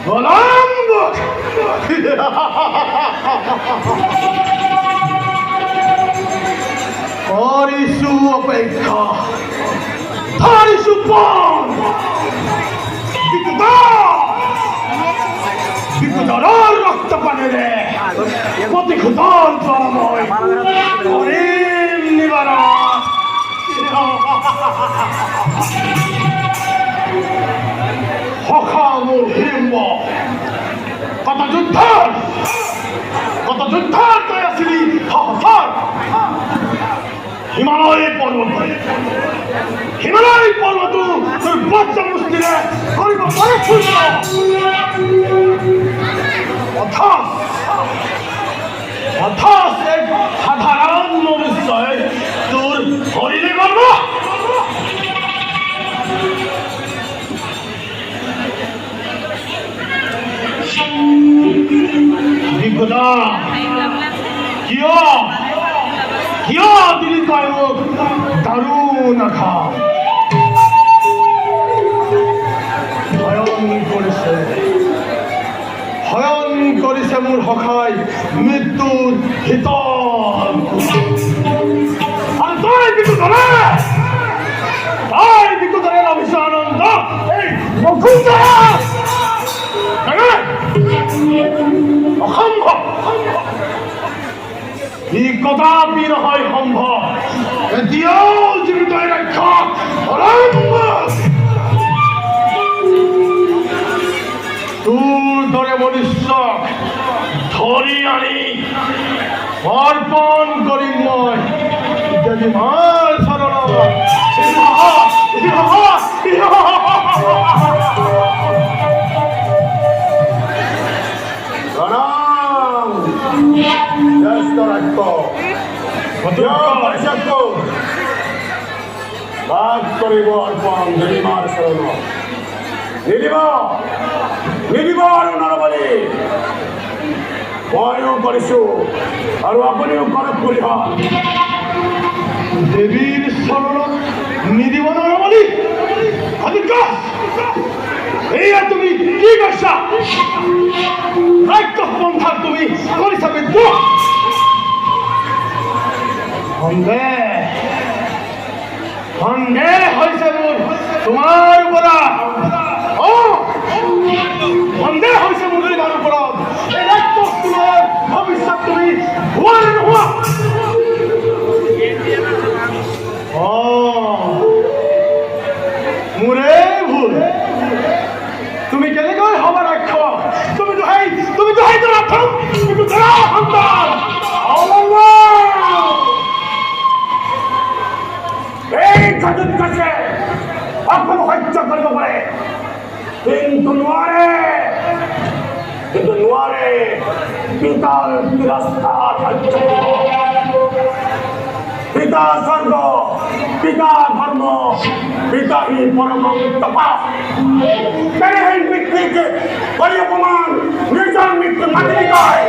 Olombukh! Korisu opekha, tharisu pon, bikudarar rakta panere, poti khudar jalamoy, korim nibara. হখামুর Hidimba কত যুদ্ধর তুই আসিলি হর হিমালয় পর্বত তোর বাচ্চা মুসলিমে করিব পরিচ্ছন্ন অথচ এক সাধারণ মনুষ্যই তোর হরিলে গর্ব বিপদা কিয় দিলি তই মোক দাৰুণ আঘাত হয়ন কৰিছে মোৰ সখাই মৃত্যুৰ শীতল আৰু তই বিকুধৰে অভিষ্ট আনন্দ এই অসম্ভৱ ই কদাপি নহয় সম্ভৱ এতিয়াও জীৱিত ৰক্ষক অলম্বুক তোৰ দৰে মনুষ্যক ধৰি আনি অৰ্পণ কৰিম মই দেৱীমাৰ চৰণত লাভ কৰিব অৰ্পণ দেৱীমাৰ চৰণত নিদিব আৰু নৰবলি ময়ো কৰিছোঁ আৰু আপুনিও কৰক বুলি দেৱীৰ চৰণত নিদিব নৰবলি এয়া তুমি কি কৈছা ৰাক্ষস পন্থাক তুমি কৰিছা বিদ্ৰোহ সন্দেহ হৈছে মোৰ তোমাৰ ওপৰত সন্দেহ হৈছে মোৰ তোমাৰ ওপৰত এই ৰাক্ষসটোৰ ভৱিষ্যত তুমি হোৱা নে নোহোৱা মোৰে ভুল তুমি কেনেকৈ হবা ৰাক্ষস তুমি দোহাই ৰাক্ষস কিন্তু সন্তান এই ঘটোৎকচে অসম সহ্য কৰিব পাৰে কিন্তু নোৱাৰে পিতাৰ তিৰস্কাৰ সহ্য পিতা স্বৰ্গ পিতা ধৰ্ম পিতা হি পৰম তপস্য তেনে মৃত্যুকে কৰি অপমান নিজৰ মৃত্যু মাতি কয়